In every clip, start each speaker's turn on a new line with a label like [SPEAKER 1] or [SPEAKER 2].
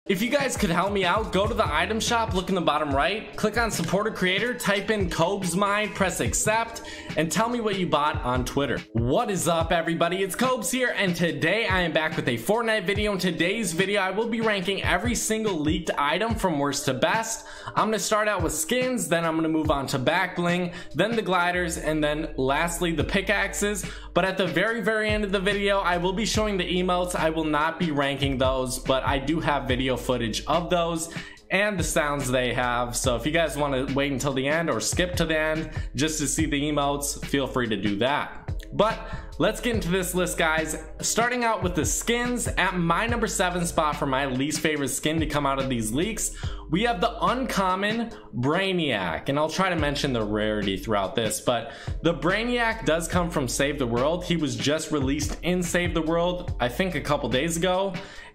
[SPEAKER 1] If you guys could help me out, go to the item shop, look in the bottom right, click on support a creator, type in Cobes Mine, press accept, and tell me what you bought on Twitter. What is up, everybody? It's Cobes here, and today I am back with a Fortnite video. In today's video, I will be ranking every single leaked item from worst to best. I'm gonna start out with skins, then I'm gonna move on to back bling, then the gliders, and then lastly the pickaxes. But at the very end of the video, I will be showing the emotes. I will not be ranking those, but I do have video footage of those and the sounds they have. So if you guys want to wait until the end or skip to the end just to see the emotes, feel free to do that. But let's get into this list, guys. Starting out with the skins, at my number 7 spot for my least favorite skin to come out of these leaks, we have the uncommon Brainiac, and I'll try to mention the rarity throughout this, but the Brainiac does come from Save the World. He was just released in Save the World, I think a couple days ago,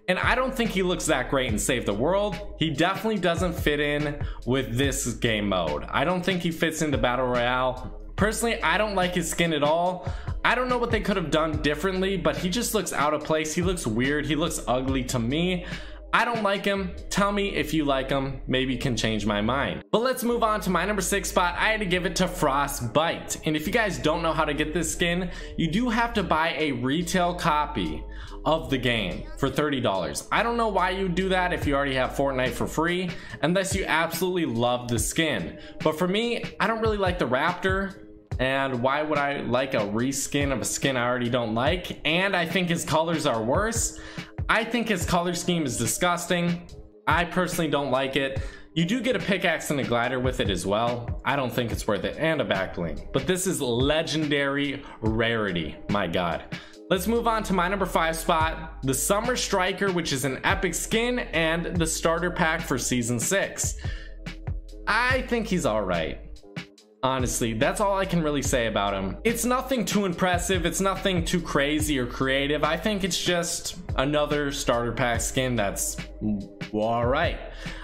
[SPEAKER 1] and I don't think he looks that great in Save the World. He definitely doesn't fit in with this game mode. I don't think he fits into Battle Royale. Personally, I don't like his skin at all. I don't know what they could have done differently, but he just looks out of place. He looks weird. He looks ugly to me. I don't like him. Tell me if you like him. Maybe can change my mind. But let's move on to my number 6 spot. I had to give it to Frostbite. And if you guys don't know how to get this skin, you do have to buy a retail copy of the game for $30. I don't know why you do that if you already have Fortnite for free, unless you absolutely love the skin. But for me, I don't really like the Raptor. And why would I like a reskin of a skin I already don't like? And I think his colors are worse. I think his color scheme is disgusting. I personally don't like it. You do get a pickaxe and a glider with it as well. I don't think it's worth it, and a back bling. But this is legendary rarity, my god. Let's move on to my number 5 spot, the Summer Striker, which is an epic skin and the starter pack for season 6. I think he's all right. Honestly, that's all I can really say about him. It's nothing too impressive. It's nothing too crazy or creative. I think it's just another starter pack skin that's all right.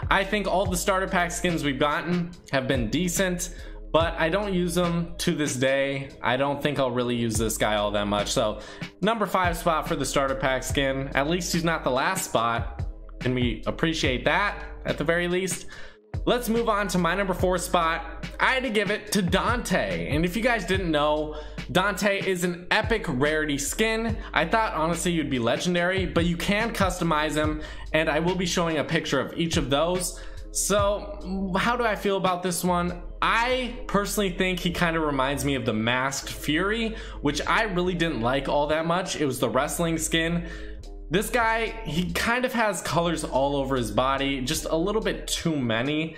[SPEAKER 1] I think all the starter pack skins we've gotten have been decent, but I don't use them to this day. I don't think I'll really use this guy all that much. So number 5 spot for the starter pack skin. At least he's not the last spot. Can we appreciate that at the very least? Let's move on to my number 4 spot. I had to give it to Dante. And if you guys didn't know, Dante is an epic rarity skin. I thought honestly you'd be legendary, but you can customize him, and I will be showing a picture of each of those. So how do I feel about this one? I personally think he kind of reminds me of the Masked Fury, which I really didn't like all that much. It was the wrestling skin. This guy, he kind of has colors all over his body, just a little bit too many.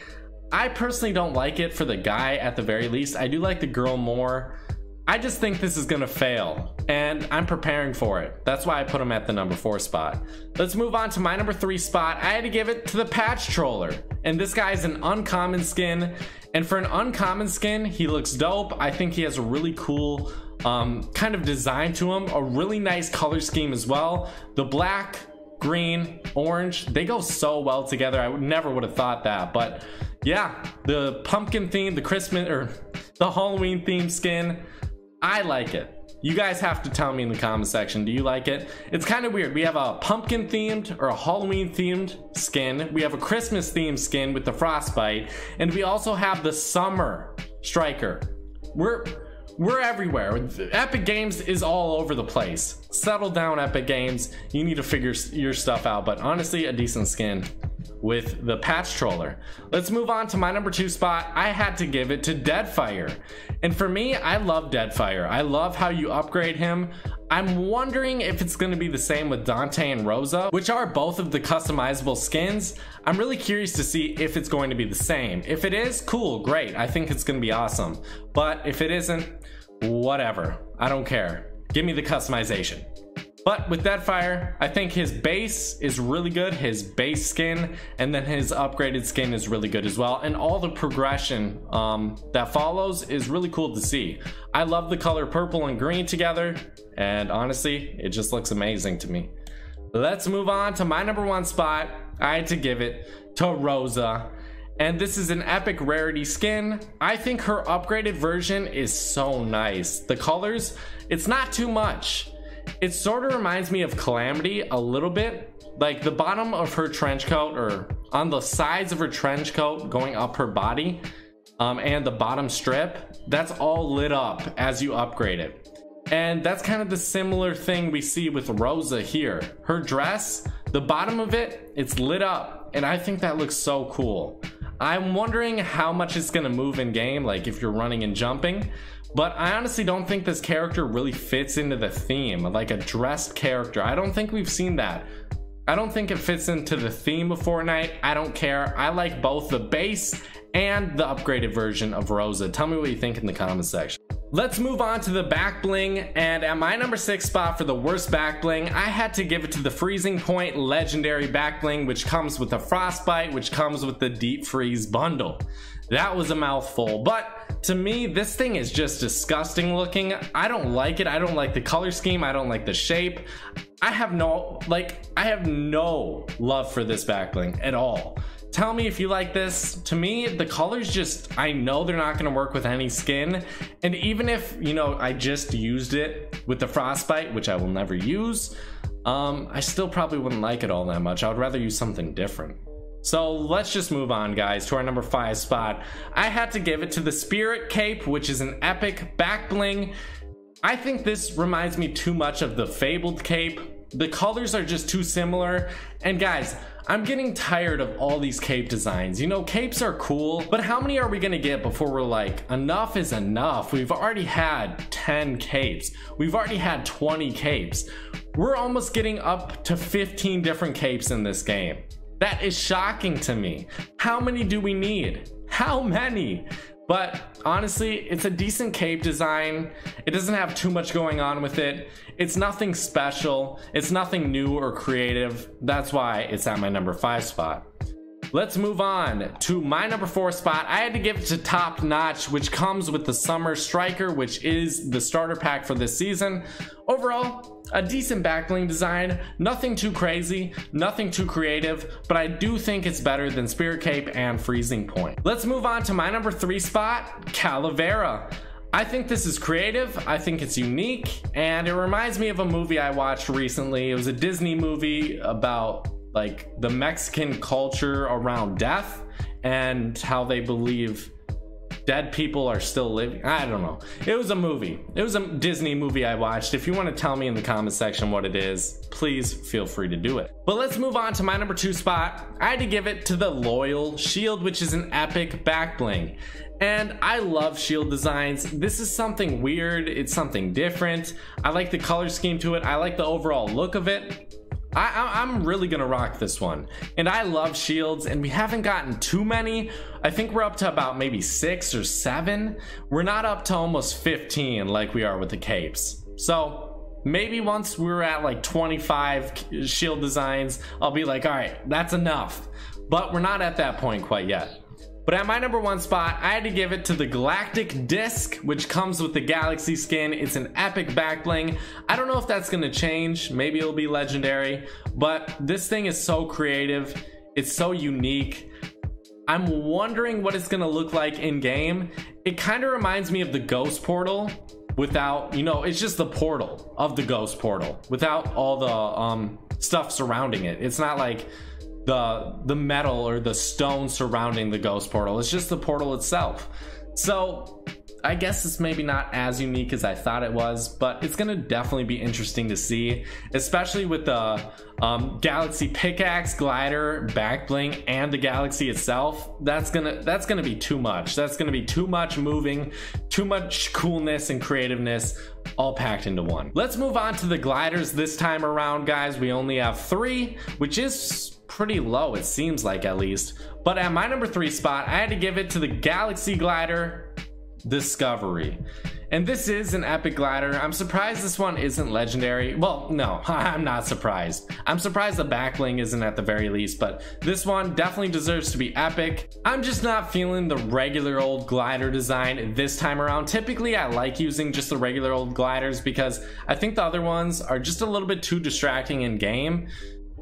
[SPEAKER 1] I personally don't like it for the guy at the very least. I do like the girl more. I just think this is gonna fail, and I'm preparing for it. That's why I put him at the number 4 spot. Let's move on to my number 3 spot. I had to give it to the Patch Troller, and this guy is an uncommon skin, and for an uncommon skin, he looks dope. I think he has a really cool kind of design to him, a really nice color scheme as well. The black, green, orange, they go so well together. I never would have thought that, but yeah, the pumpkin theme, the Christmas or the Halloween themed skin, I like it. You guys have to tell me in the comment section, do you like it? It's kind of weird. We have a pumpkin themed or a Halloween themed skin. We have a Christmas themed skin with the Frostbite, and we also have the Summer Striker. We're everywhere. Epic Games is all over the place. Settle down, Epic Games. You need to figure your stuff out, but honestly, a decent skin with the Patch Troller. Let's move on to my number 2 spot. I had to give it to Deadfire. And for me, I love Deadfire. I love how you upgrade him. I'm wondering if it's going to be the same with Dante and Rosa, which are both of the customizable skins. I'm really curious to see if it's going to be the same. If it is, cool, great. I think it's going to be awesome. But if it isn't, whatever. I don't care. Give me the customization. But with Deadfire, I think his base is really good, his base skin, and then his upgraded skin is really good as well. And all the progression that follows is really cool to see. I love the color purple and green together, and honestly, it just looks amazing to me. Let's move on to my number 1 spot. I had to give it to Rosa. And this is an epic rarity skin. I think her upgraded version is so nice. The colors, it's not too much. It sort of reminds me of Calamity a little bit. Like the bottom of her trench coat, or on the sides of her trench coat going up her body, and the bottom strip, that's all lit up as you upgrade it. And that's kind of the similar thing we see with Rosa here. Her dress, the bottom of it, it's lit up, and I think that looks so cool. I'm wondering how much it's gonna move in game, like if you're running and jumping, but I honestly don't think this character really fits into the theme, like a dressed character. I don't think we've seen that. I don't think it fits into the theme of Fortnite. I don't care. I like both the base and the upgraded version of Rosa. Tell me what you think in the comment section. Let's move on to the back bling, and at my number 6 spot for the worst back bling, I had to give it to the Freezing Point legendary back bling, which comes with the frostbite, which comes with the deep freeze bundle. That was a mouthful, but to me, this thing is just disgusting looking. I don't like it. I don't like the color scheme. I don't like the shape. I have no love for this back bling at all. Tell me if you like this. To me, the colors just, I know they're not gonna work with any skin. And even if, you know, I just used it with the frostbite, which I will never use, I still probably wouldn't like it all that much. I would rather use something different. So let's just move on, guys, to our number 5 spot. I had to give it to the Spirit Cape, which is an epic back bling. I think this reminds me too much of the Fabled Cape. The colors are just too similar. And guys, I'm getting tired of all these cape designs. You know, capes are cool, but how many are we gonna get before we're like, enough is enough? We've already had 10 capes. We've already had 20 capes. We're almost getting up to 15 different capes in this game. That is shocking to me. How many do we need? How many? But honestly, it's a decent cape design. It doesn't have too much going on with it. It's nothing special. It's nothing new or creative. That's why it's at my number 5 spot. Let's move on to my number 4 spot. I had to give it to Top Notch, which comes with the Summer Striker, which is the starter pack for this season. Overall, a decent back bling design, nothing too crazy, nothing too creative, but I do think it's better than Spirit Cape and Freezing Point. Let's move on to my number 3 spot, Calavera. I think this is creative, I think it's unique, and it reminds me of a movie I watched recently. It was a Disney movie about like the Mexican culture around death and how they believe dead people are still living. I don't know. It was a movie. It was a Disney movie I watched. If you want to tell me in the comment section what it is, please feel free to do it. But let's move on to my number 2 spot. I had to give it to the Loyal Shield, which is an epic back bling. And I love shield designs. This is something weird. It's something different. I like the color scheme to it. I like the overall look of it. I'm really gonna rock this one, and I love shields, and we haven't gotten too many. I think we're up to about maybe 6 or 7. We're not up to almost 15 like we are with the capes. So maybe once we're at like 25 shield designs, I'll be like, all right, that's enough. But we're not at that point quite yet. But at my number 1 spot, I had to give it to the Galactic Disc, which comes with the Galaxy skin. It's an epic back bling. I don't know if that's gonna change. Maybe it'll be legendary, but this thing is so creative. It's so unique. I'm wondering what it's gonna look like in game. It kind of reminds me of the Ghost Portal without, you know, it's just the portal of the Ghost Portal without all the stuff surrounding it. It's not like the metal or the stone surrounding the Ghost Portal. It's just the portal itself. So I guess it's maybe not as unique as I thought it was, but it's gonna definitely be interesting to see, especially with the Galaxy Pickaxe, Glider, back bling, and the Galaxy itself. That's gonna be too much. That's gonna be too much moving, too much coolness and creativeness all packed into one. Let's move on to the gliders this time around, guys. We only have 3, which is pretty low, it seems like, at least. But at my number 3 spot, I had to give it to the Galaxy Glider Discovery. And this is an epic glider. I'm surprised this one isn't legendary. Well, no, I'm not surprised. I'm surprised the back bling isn't at the very least, but this one definitely deserves to be epic. I'm just not feeling the regular old glider design this time around. Typically, I like using just the regular old gliders because I think the other ones are just a little bit too distracting in game.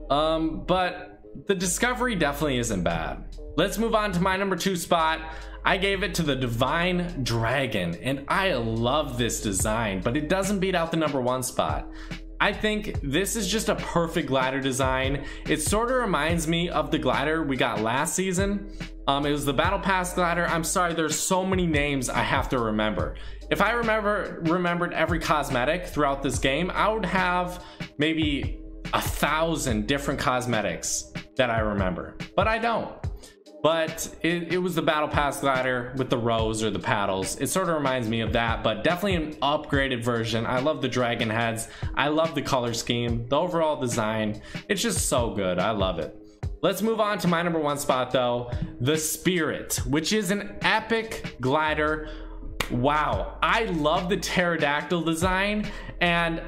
[SPEAKER 1] But the Discovery definitely isn't bad. Let's move on to my number 2 spot. I gave it to the Divine Dragon, and I love this design, but it doesn't beat out the number 1 spot. I think this is just a perfect glider design. It sort of reminds me of the glider we got last season. It was the Battle Pass glider. I'm sorry, there's so many names I have to remember. If I remembered every cosmetic throughout this game, I would have maybe 1,000 different cosmetics that I remember, but I don't. But it was the Battle Pass glider with the rows or the paddles. It sort of reminds me of that, but definitely an upgraded version. I love the dragon heads. I love the color scheme, the overall design. It's just so good. I love it. Let's move on to my number 1 spot though, the Spirit, which is an epic glider. Wow, I love the pterodactyl design, and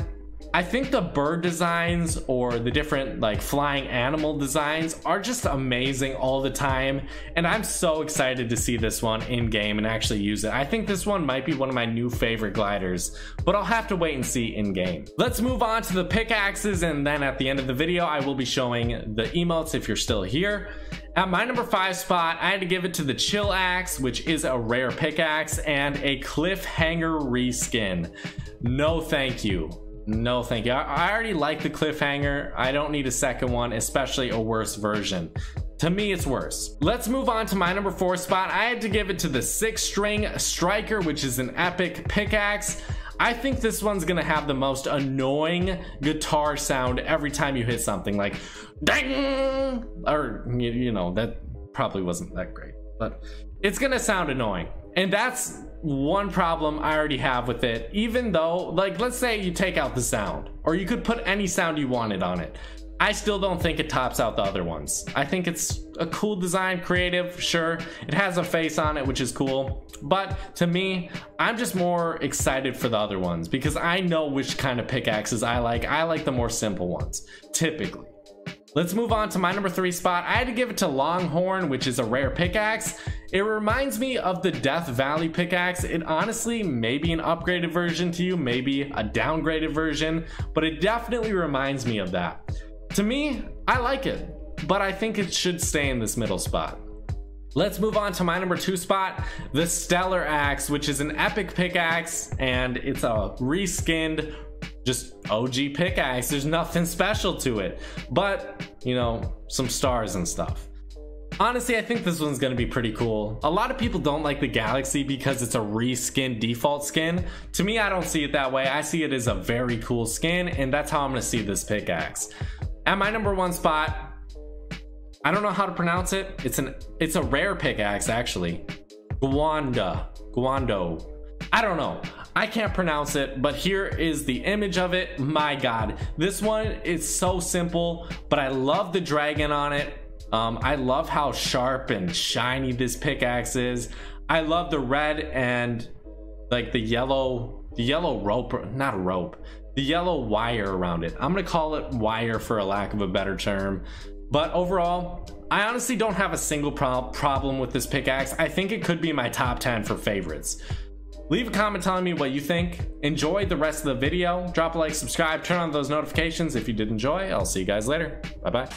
[SPEAKER 1] I think the bird designs or the different like flying animal designs are just amazing all the time, and I'm so excited to see this one in game and actually use it. I think this one might be one of my new favorite gliders, but I'll have to wait and see in game. Let's move on to the pickaxes, and then at the end of the video I will be showing the emotes if you're still here. At my number 5 spot, I had to give it to the Chill Axe, which is a rare pickaxe and a cliffhanger reskin. No thank you. No thank you. I already like the cliffhanger. I don't need a second one, especially a worse version. To me, it's worse. Let's move on to my number 4 spot. I had to give it to the 6-string striker, which is an epic pickaxe. I think this one's gonna have the most annoying guitar sound every time you hit something, like ding, or you know, that probably wasn't that great, but it's gonna sound annoying. And that's one problem I already have with it. Even though, like, let's say you take out the sound, or you could put any sound you wanted on it, I still don't think it tops out the other ones. I think it's a cool design, creative, sure. It has a face on it, which is cool. But to me, I'm just more excited for the other ones because I know which kind of pickaxes I like. I like the more simple ones, typically. Let's move on to my number 3 spot. I had to give it to Longhorn, which is a rare pickaxe. It reminds me of the Death Valley pickaxe. It honestly may be an upgraded version to you, maybe a downgraded version, but it definitely reminds me of that. To me, I like it, but I think it should stay in this middle spot. Let's move on to my number 2 spot, the Stellar Axe, which is an epic pickaxe, and it's a reskinned, just OG pickaxe. There's nothing special to it, but you know, some stars and stuff. Honestly, I think this one's gonna be pretty cool. A lot of people don't like the Galaxy because it's a reskinned default skin. To me, I don't see it that way. I see it as a very cool skin, and that's how I'm gonna see this pickaxe. At my number 1 spot, I don't know how to pronounce it. It's a rare pickaxe, actually. Guando. I don't know. I can't pronounce it, but here is the image of it. My God, this one is so simple, but I love the dragon on it. I love how sharp and shiny this pickaxe is. I love the red and like the yellow rope, not a rope, the yellow wire around it. I'm gonna call it wire for a lack of a better term. But overall, I honestly don't have a single problem with this pickaxe. I think it could be my top 10 for favorites. Leave a comment telling me what you think. Enjoy the rest of the video. Drop a like, subscribe, turn on those notifications if you did enjoy. I'll see you guys later. Bye bye.